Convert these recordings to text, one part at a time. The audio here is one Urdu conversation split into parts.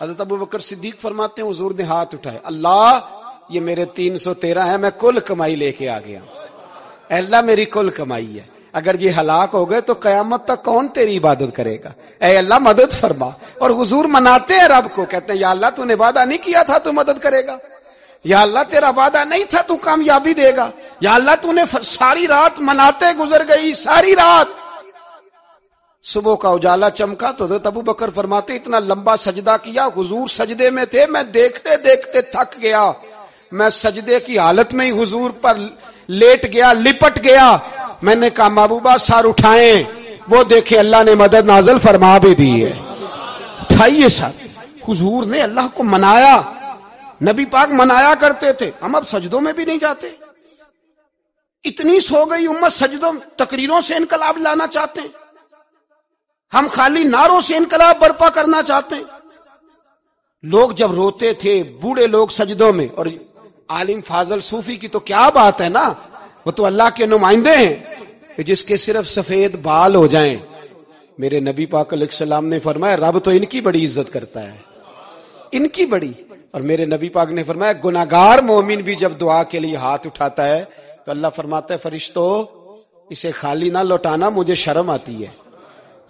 حضرت ابو بکر صدیق فرماتے ہیں حضور نے ہاتھ اٹھائے، اللہ یہ میرے 313 ہیں، میں کل کمائی لے کے آ گیا، اے اللہ میری کل کمائی ہے، اگر یہ ہلاک ہو گئے تو قیامت تک کون تیری عبادت کرے گا، اے اللہ مدد فرما۔ اور حضور مناتے ہیں رب کو، کہتے ہیں یا اللہ تو نے وعدہ نہیں کیا تھا تو مدد کرے گا، یا اللہ تیرا وعدہ نہیں تھا تو کامیابی دے گا، یا اللہ تو نے ساری رات مناتے گزر گئی، ساری رات۔ صبح کا اجالا چمکا تو حضرت ابو بکر فرماتے اتنا لمبا سجدہ کیا، حضور سجدے میں تھے، میں دیکھتے دیکھتے تھک گیا، میں سجدے کی حالت میں ہی حضور پر لیٹ گیا، لپٹ گیا۔ میں نے کہا محبوبہ سر اٹھائیں، وہ دیکھے اللہ نے مدد نازل فرما بھی دی ہے، اٹھائیے سر۔ حضور نے اللہ کو منایا، نبی پاک منایا کرتے تھے، ہم اب سجدوں میں بھی نہیں جاتے، اتنی سو گئی امت، سجدوں تقریروں سے انقلاب لانا چاہتے ہیں، ہم خالی نعروں سے انقلاب برپا کرنا چاہتے ہیں۔ لوگ جب روتے تھے بوڑھے لوگ سجدوں میں، اور عالم فاضل صوفی کی تو کیا بات ہے نا، وہ تو اللہ کے نمائندے ہیں کہ جس کے صرف سفید بال ہو جائیں، میرے نبی پاک علیہ السلام نے فرمایا رب تو ان کی بڑی عزت کرتا ہے، ان کی بڑی۔ اور میرے نبی پاک نے فرمایا گناہگار مومن بھی جب دعا کے لیے ہاتھ اٹھاتا ہے تو اللہ فرماتا ہے فرشتو اسے خالی نہ لوٹانا، مجھے شرم آتی ہے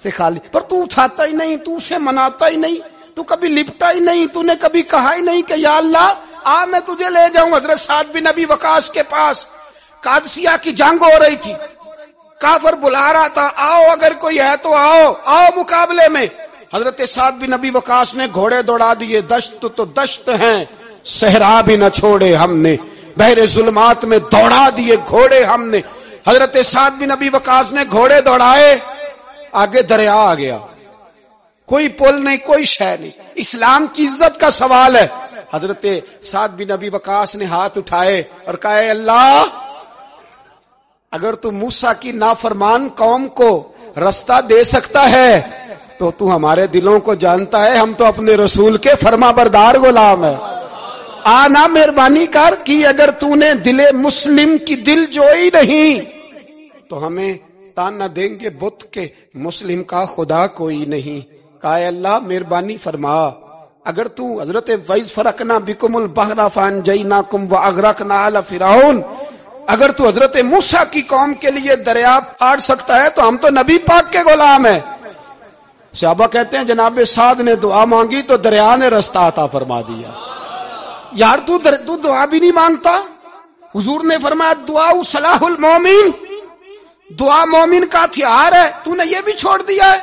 سے خالی، پر تو اٹھاتا ہی نہیں، تو اسے مناتا ہی نہیں، تو کبھی لپٹا ہی نہیں، تو نے کبھی کہا ہی نہیں کہ یا اللہ آ میں تجھے لے جاؤں۔ حضرت سعد بن ابی وقاص کے پاس قادسیہ کی جنگ ہو رہی تھی، کافر بلا رہا تھا آؤ اگر کوئی ہے تو آؤ، آؤ مقابلے میں۔ حضرت سعد بن ابی وقاص نے گھوڑے دوڑا دیے، دشت تو دشت ہیں صحرا بھی نہ چھوڑے ہم نے، بحر ظلمات میں دوڑا دیے گھوڑے ہم نے۔ حضرت سعد بن ابی وقاص نے گھوڑے دوڑائے، آگے دریا آ گیا، کوئی پل نہیں، کوئی شے نہیں، اسلام کی عزت کا سوال ہے۔ حضرت سعد بن ابی وقاص نے ہاتھ اٹھائے اور کہا اے اللہ اگر تو موسیٰ کی نافرمان قوم کو رستہ دے سکتا ہے تو ہمارے دلوں کو جانتا ہے، ہم تو اپنے رسول کے فرما بردار غلام ہیں، آنا مہربانی کر کی اگر تو نے دل مسلم کی دل جوئی نہیں تو ہمیں تانا دیں گے بت کے مسلم کا خدا کوئی نہیں۔ کہا اے اللہ مہربانی فرما، اگر تو حضرت وَإِذْ فَرَقْنَا بِكُمُ الْبَحْرَ فَأَنْجَيْنَاكُمْ وَأَغْرَقْنَا آلَ فِرْعَوْنَ، اگر تو حضرت موسیٰ کی قوم کے لیے دریا پھاڑ سکتا ہے تو ہم تو نبی پاک کے غلام ہیں۔ صحابہ کہتے ہیں جناب سعد نے دعا مانگی تو دریا نے رستہ عطا فرما دیا۔ یار تو دعا بھی نہیں مانگتا، حضور نے فرمایا دعا صلاح المومن، دعا مومن کا ہتھیار ہے، تو نے یہ بھی چھوڑ دیا ہے۔